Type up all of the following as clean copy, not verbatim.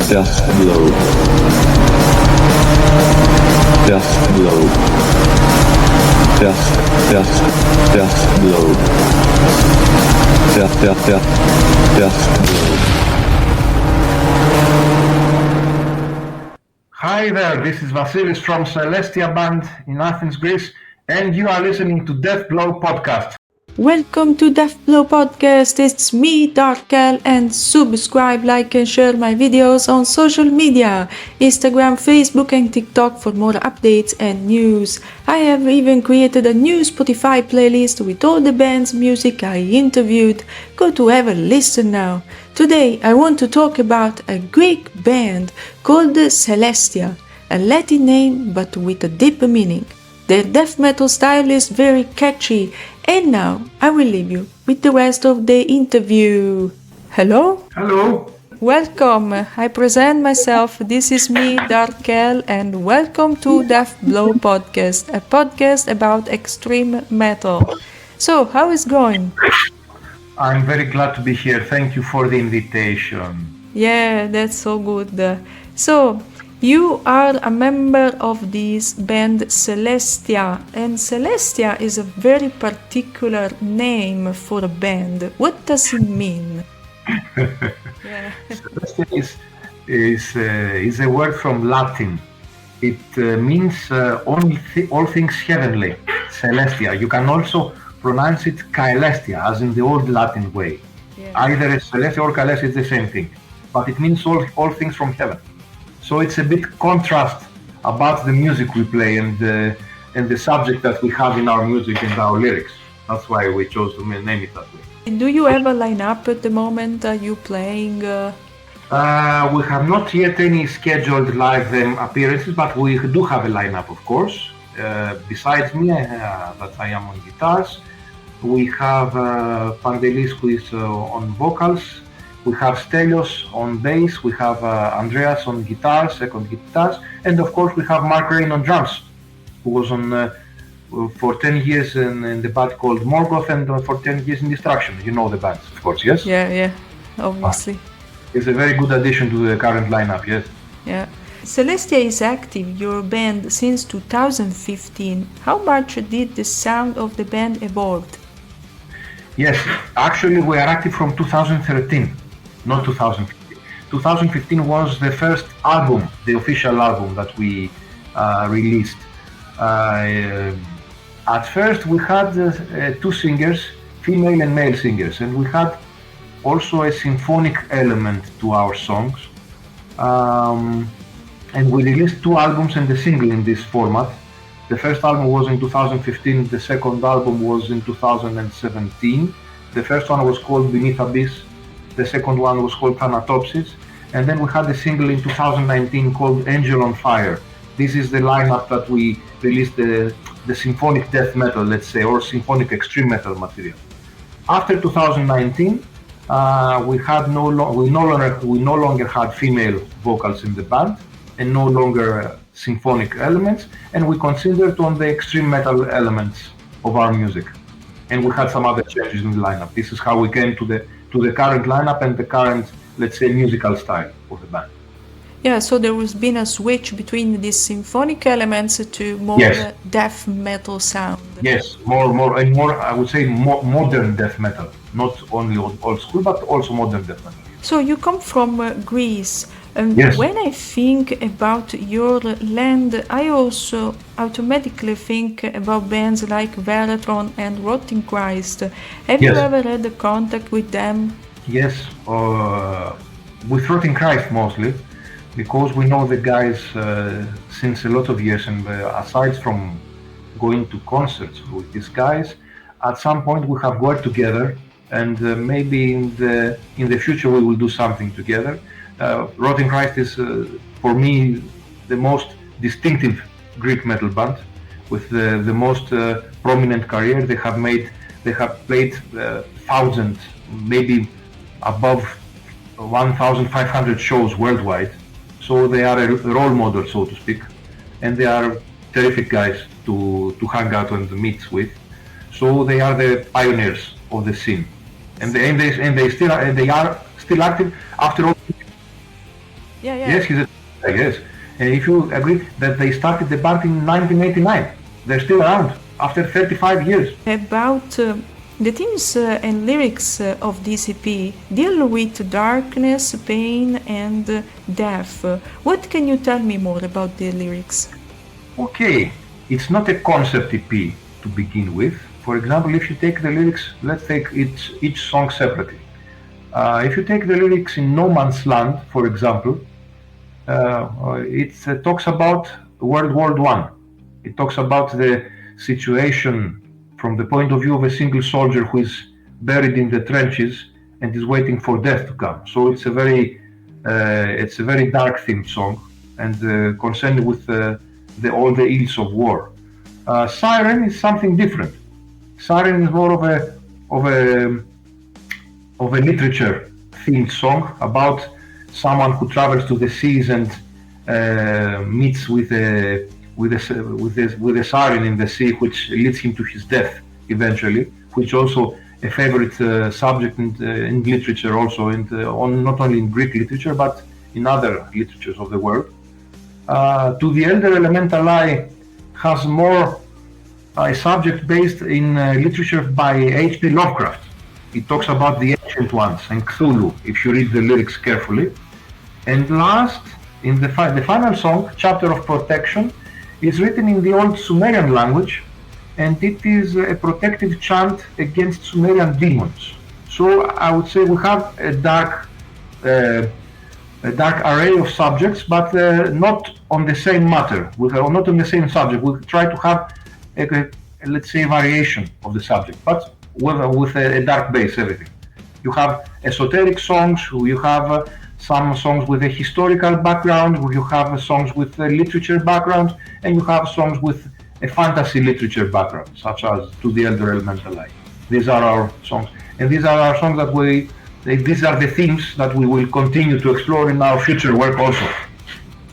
Death Blow. Death Blow. Death Blow. Death Blow. Hi there, this is Vasilis from Caelestia Band in Athens, Greece, and you are listening to Death Blow Podcast. Welcome to Death Blow Podcast. It's me, Darkel, and subscribe, like, and share my videos on social media, Instagram, Facebook, and TikTok for more updates and news. I have even created a new Spotify playlist with all the band's music I interviewed. Go to have a listen now. Today I want to talk about a Greek band called Caelestia, a Latin name but with a deeper meaning. Their death metal style is very catchy, and now I will leave you with the rest of the interview. Hello? Hello. Welcome. I present myself. This is me, Darkel, and welcome to Death Blow Podcast, a podcast about extreme metal. So, how is it going? I'm very glad to be here. Thank you for the invitation. Yeah, that's so good. So, you are a member of this band Caelestia, and Caelestia is a very particular name for a band. What does it mean? Yeah. Caelestia is a word from Latin. It means all things heavenly, Caelestia. You can also pronounce it Caelestia, as in the old Latin way. Yeah. Either Caelestia or Caelestia is the same thing, but it means all things from heaven. So it's a bit contrast about the music we play and the subject that we have in our music and our lyrics. That's why we chose to name it that way. Do you have a lineup at the moment? Are you playing? We have not yet any scheduled live appearances, but we do have a lineup, of course. Besides me, that I am on guitars, we have Pandelis, who is on vocals. We have Stelios on bass, we have Andreas on guitars, second guitars, and of course we have Mark Rain on drums, who was on for 10 years in the band called Morgoth and for 10 years in Destruction. You know the band, of course, yes? Yeah, obviously. It's a very good addition to the current lineup, yes. Yeah. Caelestia is active, your band, since 2015. How much did the sound of the band evolve? Yes, actually we are active from 2013. Not 2015. 2015 was the first album, the official album that we released. At first we had two singers, female and male singers, and we had also a symphonic element to our songs. And we released two albums and a single in this format. The first album was in 2015, the second album was in 2017. The first one was called Beneath Abyss. The second one was called Thanatopsis, and then we had a single in 2019 called Angel on Fire. This is the lineup that we released the symphonic death metal, let's say, or symphonic extreme metal material. After 2019, we no longer had female vocals in the band, and no longer symphonic elements, and we concentrated on the extreme metal elements of our music. And we had some other changes in the lineup. This is how we came to the current lineup and the current, let's say, musical style of the band. Yeah, so there has been a switch between these symphonic elements to more death metal sound. Yes, more, I would say, more modern death metal. Not only old school, but also modern death metal. So you come from Greece. Yes. When I think about your land, I also automatically think about bands like Veratron and Rotting Christ. Have you ever had a contact with them? Yes, with Rotting Christ mostly, because we know the guys since a lot of years, and aside from going to concerts with these guys, at some point we have worked together, and maybe in the future we will do something together. Rotting Christ is, for me, the most distinctive Greek metal band with the most prominent career. They have played thousands, maybe above 1,500 shows worldwide. So they are a role model, so to speak, and they are terrific guys to hang out and meet with. So they are the pioneers of the scene, and they are still active after all. Yeah, Yes, he's a yes. If you agree that they started the band in 1989, they're still around after 35 years. About the themes and lyrics of this EP deal with darkness, pain, and death. What can you tell me more about the lyrics? Okay, it's not a concept EP to begin with. For example, if you take the lyrics, let's take each song separately. If you take the lyrics in No Man's Land, for example, it talks about World War I. It talks about the situation from the point of view of a single soldier who is buried in the trenches and is waiting for death to come. So it's a very dark themed song and concerned with all the ills of war. Siren is something different. Siren is more of a literature themed song about someone who travels to the seas and meets with a siren in the sea, which leads him to his death eventually, which also a favorite subject in literature also, and not only in Greek literature but in other literatures of the world. To the Elder Elemental Eye has more a subject based in literature by H.P. Lovecraft. It talks about the ancient ones and Cthulhu, if you read the lyrics carefully. And last, in the final song, Chapter of Protection, is written in the old Sumerian language, and it is a protective chant against Sumerian demons. So I would say we have a dark array of subjects, but not on the same matter, not on the same subject. We try to have let's say variation of the subject, but with a dark base, everything. You have esoteric songs, you have some songs with a historical background, you have songs with a literature background, and you have songs with a fantasy literature background, such as To the Elder Elemental Eye. These are our songs, and these are our songs that these are the themes that we will continue to explore in our future work also.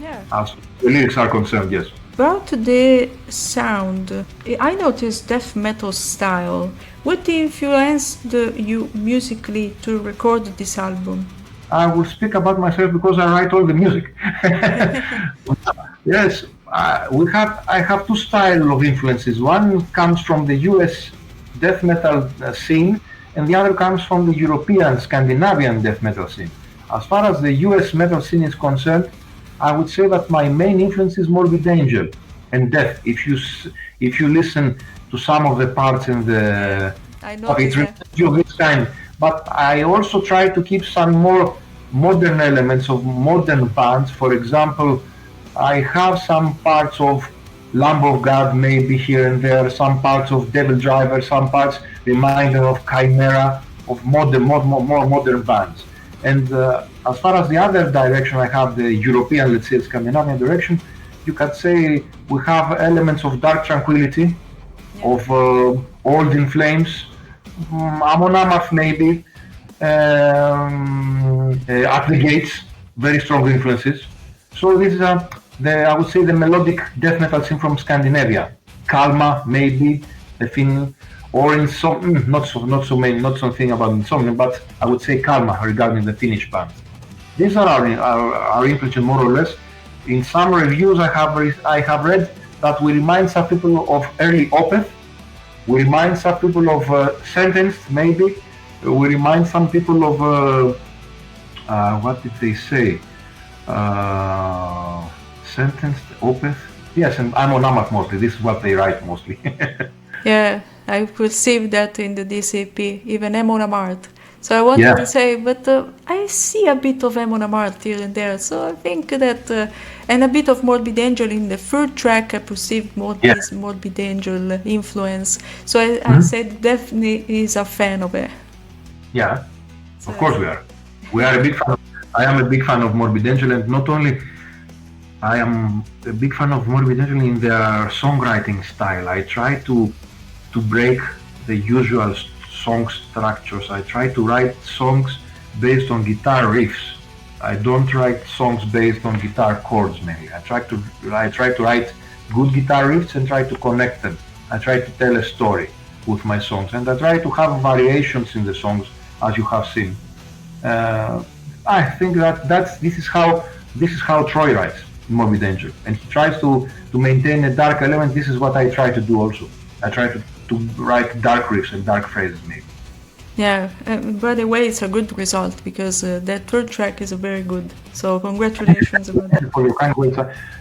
Yeah. As the lyrics are concerned, yes. About the sound, I noticed death metal style. What influenced you musically to record this album? I will speak about myself because I write all the music. Yes, I have two styles of influences. One comes from the US death metal scene, and the other comes from the European, Scandinavian death metal scene. As far as the US metal scene is concerned, I would say that my main influence is Morbid Angel and Death. If you listen to some of the parts in the this kind, but I also try to keep some more modern elements of modern bands. For example, I have some parts of Lamb of God maybe here and there, some parts of Devil Driver, some parts reminder of Chimera, of more modern bands. And as far as the other direction, I have the European, let's say Scandinavian direction. You could say we have elements of Dark Tranquility, of Old in Flames, Amon Amarth maybe, At the Gates, very strong influences. So this is I would say the melodic death metal scene from Scandinavia. Kalma maybe, the Finn, or in some not something about Insomnia, but I would say Kalma regarding the Finnish bands. These are our influence more or less. In some reviews I have read that we remind some people of early Opeth, we remind some people of Sentenced maybe, we remind some people of what did they say? Sentenced, Opeth, yes, and Amon Amarth mostly. This is what they write mostly. Yeah, I perceive that in the DCP, even Amon Amarth. So I wanted to say, but I see a bit of Amon Amarth here and there. So I think that, and a bit of Morbid Angel in the third track, I perceived more this Morbid Angel influence. So I said definitely is a fan of it. Yeah, so, of course we are. We are a big fan. I am a big fan of Morbid Angel, and not only I am a big fan of Morbid Angel in their songwriting style. I try to break the usual song structures. I try to write songs based on guitar riffs. I don't write songs based on guitar chords mainly. I try to write good guitar riffs and try to connect them. I try to tell a story with my songs, and I try to have variations in the songs, as you have seen. I think this is how this is how Troy writes in Morbid Danger, and he tries to maintain a dark element. This is what I try to do also. I try to write dark riffs and dark phrases maybe. Yeah, by the way, it's a good result because that third track is very good. So congratulations about that. For your kind words.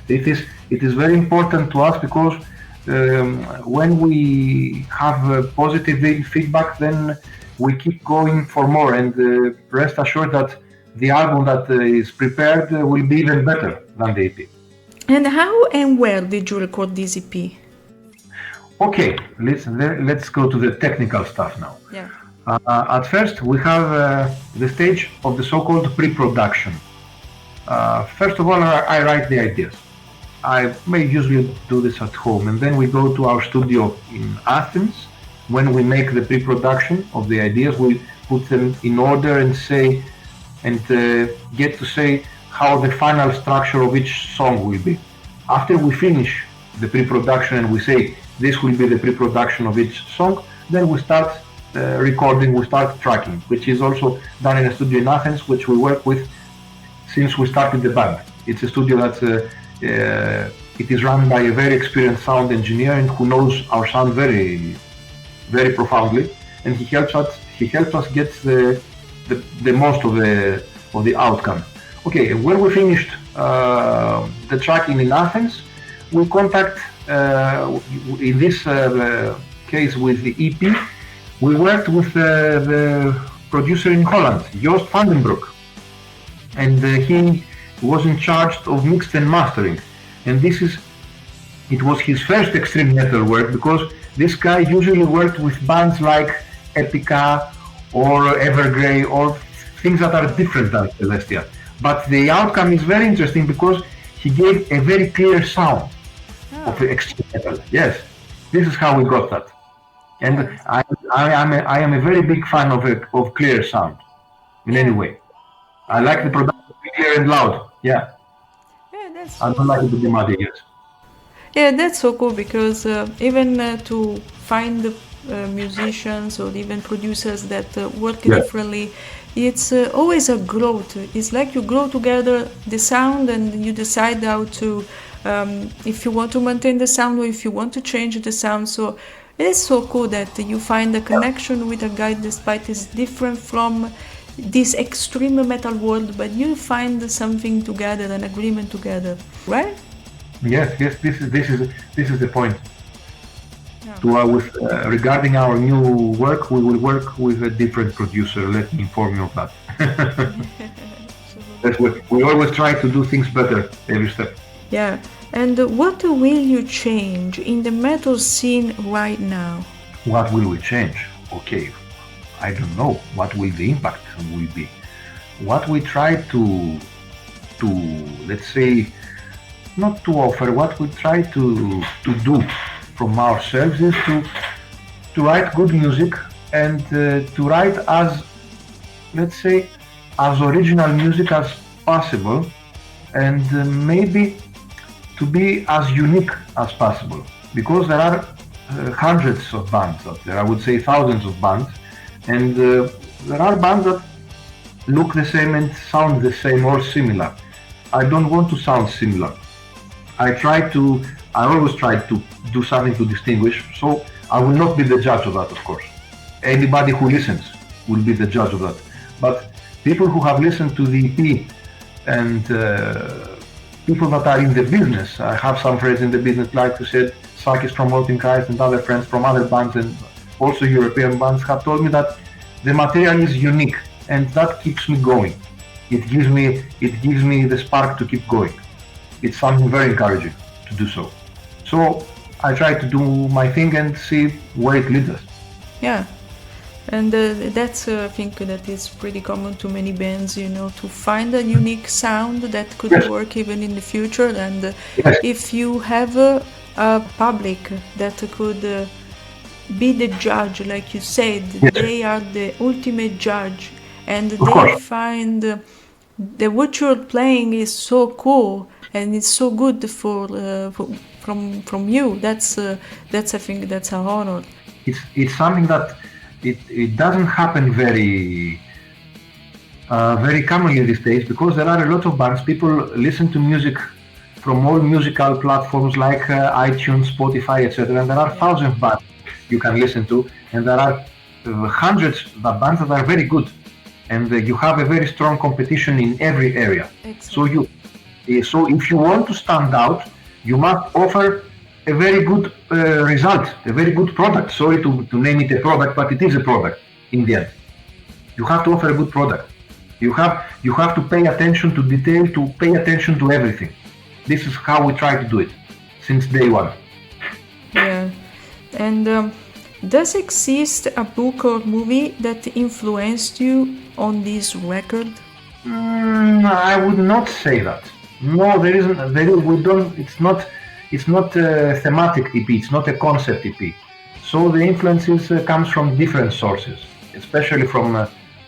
It is very important to us because when we have positive feedback, then we keep going for more, and rest assured that the album that is prepared will be even better than the EP. And how and where did you record this EP? Okay, let's go to the technical stuff now. Yeah. At first, we have the stage of the so-called pre-production. First of all, I write the ideas. I may usually do this at home, and then we go to our studio in Athens. When we make the pre-production of the ideas, we put them in order and get to say how the final structure of each song will be. After we finish the pre-production and we say this will be the pre-production of each song, then we start recording, we start tracking, which is also done in a studio in Athens, which we work with since we started the band. It's a studio that it is run by a very experienced sound engineer and who knows our sound very, very profoundly, and he helps us get the most of the outcome. Okay, when we finished the tracking in Athens, we contact in this case with the EP. We worked with the producer in Holland, Joost van den Broek, and he was in charge of mixed and mastering. And it was his first extreme metal work, because this guy usually worked with bands like Epica or Evergrey or things that are different than Caelestia. But the outcome is very interesting because he gave a very clear sound of extreme metal. Yes, this is how we got that. And I am a very big fan of clear sound in any way. I like the production to be clear and loud. Yeah. I don't like it to be muddy, yes. Yeah, that's so cool because even to find musicians or even producers that work differently, it's always a growth. It's like you grow together the sound and you decide how to, if you want to maintain the sound or if you want to change the sound. So it is so cool that you find a connection with a guy despite it's different from this extreme metal world, but you find something together, an agreement together, right? Yes. This is the point. Yeah. Regarding our new work, we will work with a different producer. Let me inform you of that. We always try to do things better every step. Yeah. And what will you change in the metal scene right now? What will we change? Okay, I don't know. What will the impact will be? What we try to let's say, not to offer, what we try to do from ourselves is to write good music and to write as, let's say, as original music as possible, and maybe to be as unique as possible, because there are hundreds of bands out there, I would say thousands of bands, and there are bands that look the same and sound the same or similar. I don't want to sound similar. I always try to do something to distinguish, so I will not be the judge of that, of course. Anybody who listens will be the judge of that. But people who have listened to the EP and people that are in the business, I have some friends in the business, like you said, Sakis from Molten Christ and other friends from other bands and also European bands have told me that the material is unique, and that keeps me going. It gives me the spark to keep going. It's something very encouraging to do so. So I try to do my thing and see where it leads us. Yeah, and that's I think that is pretty common to many bands, to find a unique sound that could work even in the future. And if you have a public that could be the judge, like you said, they are the ultimate judge, and they find that what you're playing is so cool and it's so good from you. That's I think that's an honor. It's something that it doesn't happen very very commonly these days because there are a lot of bands. People listen to music from all musical platforms like iTunes, Spotify, etc. And there are thousands of bands you can listen to, and there are hundreds of bands that are very good, and you have a very strong competition in every area. Excellent. So if you want to stand out, you must offer a very good result, a very good product. Sorry to name it a product, but it is a product in the end. You have to offer a good product. You have to pay attention to detail, to pay attention to everything. This is how we try to do it since day one. Yeah. And does exist a book or movie that influenced you on this record? I would not say that. No, there isn't. We don't. It's not a thematic EP. It's not a concept EP. So the influences comes from different sources, especially from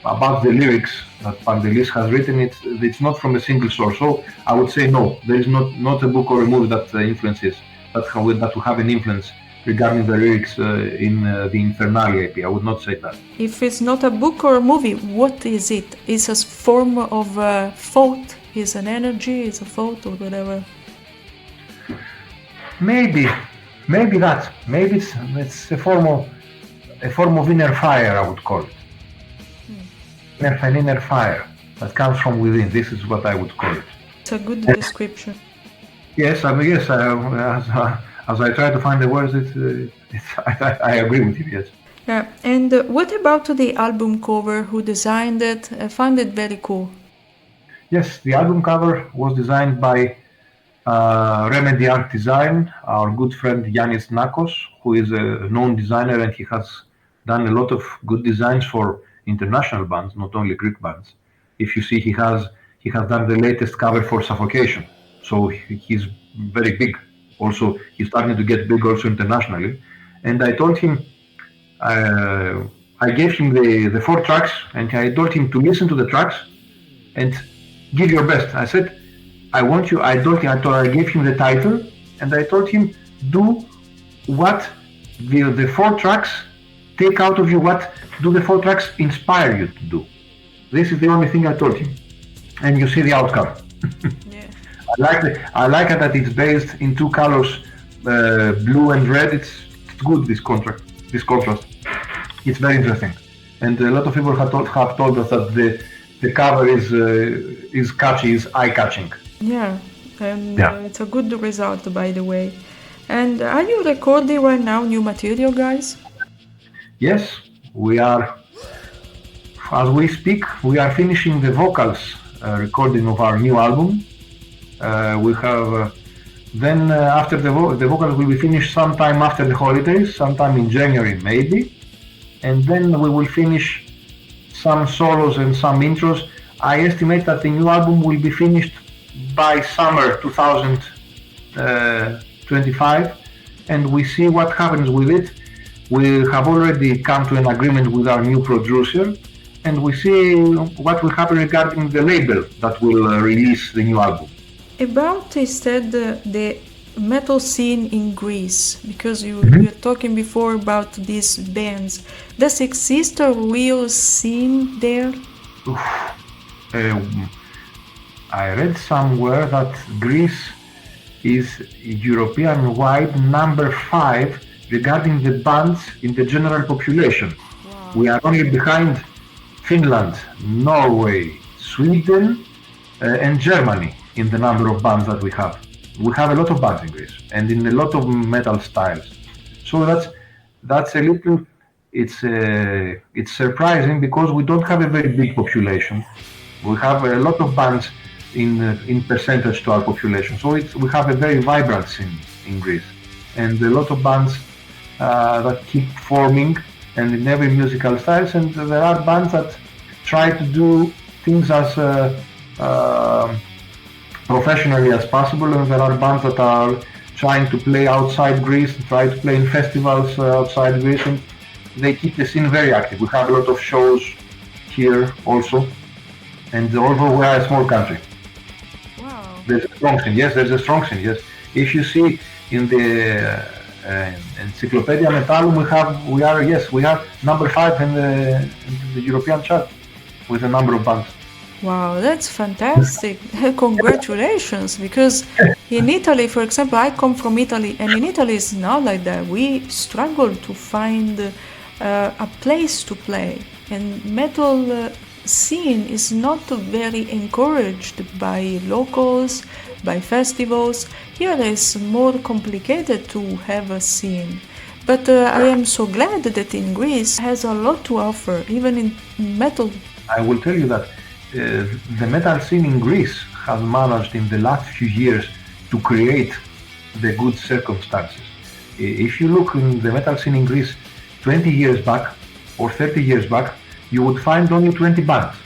about the lyrics that Pantelis has written. It's not from a single source. So I would say no. There is not a book or a movie that influences that will have an influence regarding the lyrics in the Infernalia EP. I would not say that. If it's not a book or a movie, what is it? Is a form of thought? Is an energy? Is a thought or whatever? Maybe that. Maybe it's a form of inner fire. I would call it. An inner fire that comes from within. This is what I would call it. It's a good description. Yes, I mean, yes. As I try to find the words, I agree with you. Yes. Yeah. And what about the album cover? Who designed it? I found it very cool. Yes, the album cover was designed by Remedy Art Design, our good friend Yannis Nakos, who is a known designer, and he has done a lot of good designs for international bands, not only Greek bands. If you see, he has done the latest cover for Suffocation, so he's very big. Also, he's starting to get big also internationally. And I told him, I gave him the 4 tracks, and I told him to listen to the tracks and give your best. I said, I gave him the title, and I told him, do what the 4 tracks take out of you, what do the 4 tracks inspire you to do. This is the only thing I told him. And you see the outcome. Yeah. I like it that it's based in 2 colors, blue and red. It's good, this contrast. It's very interesting. And a lot of people have told us that the cover is catchy, is eye-catching. Yeah, and it's a good result, by the way. And are you recording right now new material, guys? Yes, we are. As we speak, we are finishing the vocals recording of our new album. We have then after the vocals will be finished sometime after the holidays, sometime in January maybe, and then we will finish some solos and some intros. I estimate that the new album will be finished by summer 2025, and we see what happens with it. We have already come to an agreement with our new producer, and we see what will happen regarding the label that will release the new album. About instead the metal scene in Greece, because you were talking before about these bands. Does exist a real scene there? I read somewhere that Greece is European-wide number 5 regarding the bands in the general population. Wow. We are only behind Finland, Norway, Sweden, and Germany in the number of bands that we have. We have a lot of bands in Greece and in a lot of metal styles. So that's a little. It's surprising because we don't have a very big population. We have a lot of bands in percentage to our population. So we have a very vibrant scene in Greece, and a lot of bands that keep forming and in every musical styles. And there are bands that try to do things as professionally as possible, and there are bands that are trying to play outside Greece, try to play in festivals outside Greece, and they keep the scene very active. We have a lot of shows here also, and although we are a small country, there's a strong scene. Yes, there's a strong scene. Yes, if you see in the Encyclopedia Metallum, we are number 5 in the European chart with a number of bands. Wow, that's fantastic. Congratulations. Because in Italy, for example, I come from Italy, and in Italy it's not like that. We struggle to find a place to play, and metal scene is not very encouraged by locals, by festivals. Here it's more complicated to have a scene. But I am so glad that in Greece has a lot to offer, even in metal. I will tell you that the metal scene in Greece has managed in the last few years to create the good circumstances. If you look in the metal scene in Greece 20 years back or 30 years back, you would find only 20 bands.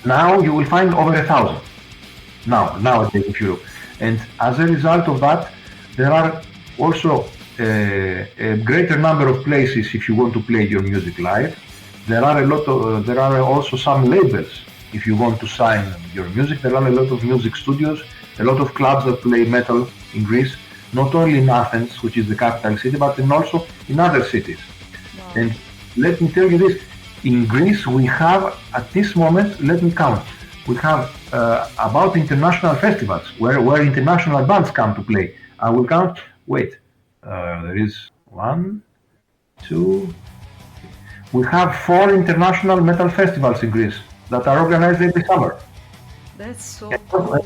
Now you will find over 1,000. Nowadays, if you look. And as a result of that, there are also a greater number of places if you want to play your music live. There are also some labels if you want to sign your music. There are a lot of music studios, a lot of clubs that play metal in Greece, not only in Athens, which is the capital city, but also in other cities. Wow. And let me tell you this, in Greece we have, at this moment, let me count, we have about international festivals where international bands come to play. I will count, there is 1, 2, we have 4 international metal festivals in Greece that are organized every summer. That's so cool.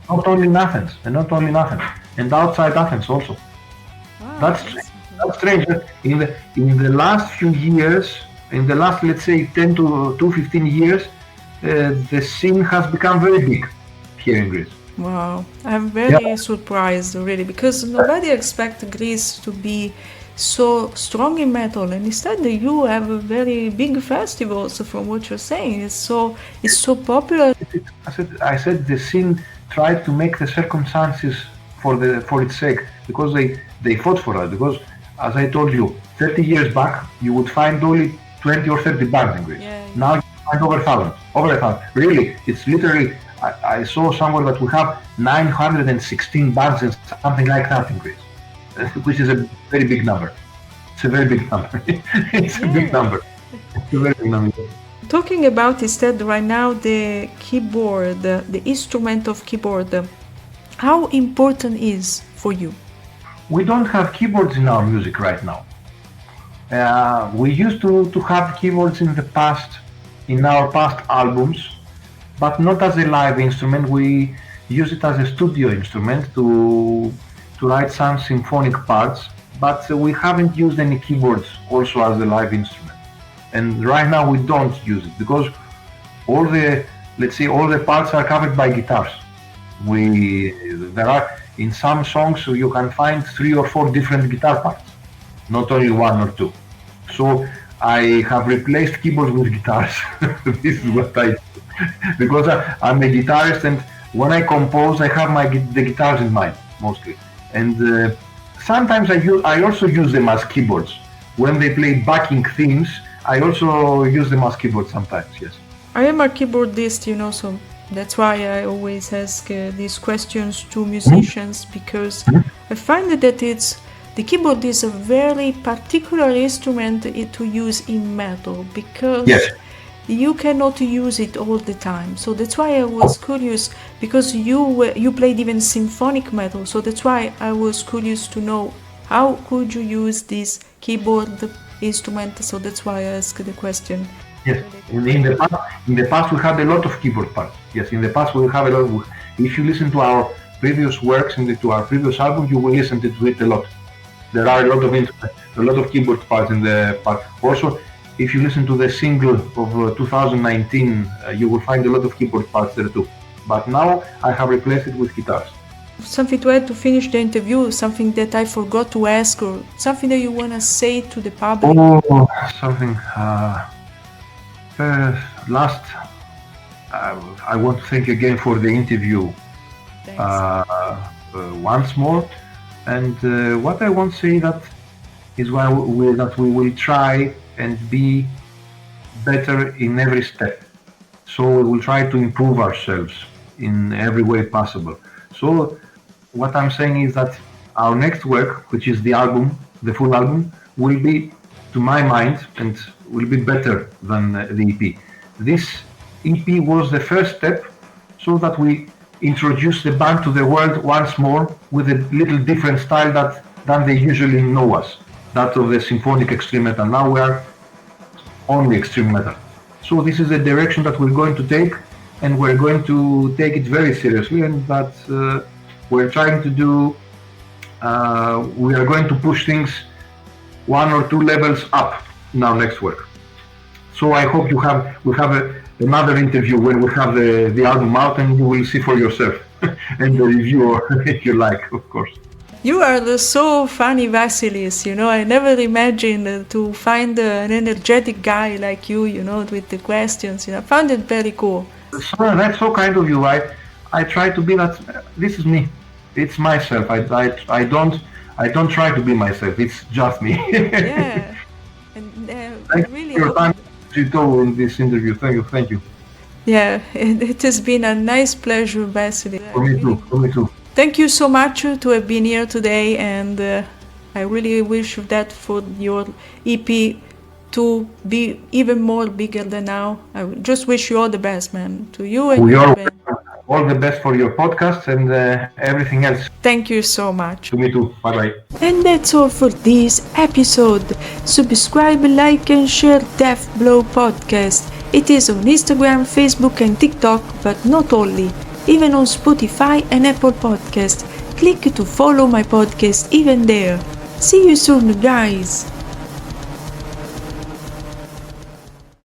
Not only in Athens, and outside Athens also. Wow, That's strange. In the last few years, in the last, let's say, 10 to 15 years, the scene has become very big here in Greece. Wow, I'm very surprised really, because nobody expects Greece to be so strong in metal, and instead you have very big festivals. From what you're saying, it's so popular. I said the scene tried to make the circumstances for its sake, because they fought for that. Because as I told you, 30 years back you would find only 20 or 30 bands in Greece. Now you find over 1,000. Really, it's literally. I saw somewhere that we have 916 bands and something like that in Greece, which is a very big number. It's a very big number. It's a big number. It's a very big number. Talking about instead right now the keyboard, the instrument of keyboard, how important is for you? We don't have keyboards in our music right now. We used to have keyboards in the past, in our past albums, but not as a live instrument. We use it as a studio instrument to write some symphonic parts, but we haven't used any keyboards also as a live instrument. And right now we don't use it because all the parts are covered by guitars. There are, in some songs you can find 3 or 4 different guitar parts, not only 1 or 2. So I have replaced keyboards with guitars. This is what I do. Because I'm a guitarist, and when I compose I have the guitars in mind mostly. And sometimes I also use them as keyboards. When they play backing themes, I also use them as keyboards sometimes, yes. I am a keyboardist, so that's why I always ask these questions to musicians, because I find that the keyboard is a very particular instrument to use in metal, because you cannot use it all the time. So that's why I was curious, because you played even symphonic metal, so that's why I was curious to know how could you use this keyboard instrument. So that's why I asked the question. Yes, in the past we had a lot of keyboard parts. Yes, in the past we have a lot. If you listen to our previous works and to our previous album, you will listen to it a lot. There are a lot of keyboard parts in the part. Also, if you listen to the single of 2019, you will find a lot of keyboard parts there too. But now I have replaced it with guitars. Something to add to finish the interview, something that I forgot to ask, or something that you want to say to the public? Oh, something. I want to thank again for the interview once more. And what I want to say is that we will try and be better in every step. So we will try to improve ourselves in every way possible. So what I'm saying is that our next work, which is the full album, will be, to my mind, and will be better than the EP. This EP was the first step so that we introduce the band to the world once more with a little different style than they usually know us, that of the symphonic extreme metal. Now we are only extreme metal. So this is the direction that we're going to take, and we're going to take it very seriously, and that we're trying to do, we are going to push things 1 or 2 levels up in our next work. So I hope we have another interview when we have the album out, and you will see for yourself and the review if you like, of course. You are so funny, Vasilis. I never imagined to find an energetic guy like you, with the questions. I found it very cool. So that's so kind of you. I try to be that. This is me. It's myself. I don't try to be myself. It's just me. Yeah. And thank really you for your time in this interview. Thank you. Yeah, it has been a nice pleasure, Vasilis. For me too. Thank you so much to have been here today, and I really wish that for your EP to be even more bigger than now. I just wish you all the best, man. To you and your band. All the best for your podcast and everything else. Thank you so much. To me too. Bye-bye. And that's all for this episode. Subscribe, like and share Death Blow Podcast. It is on Instagram, Facebook and TikTok, but not only. Even on Spotify and Apple Podcast. Click to follow my podcast even there. See you soon, guys!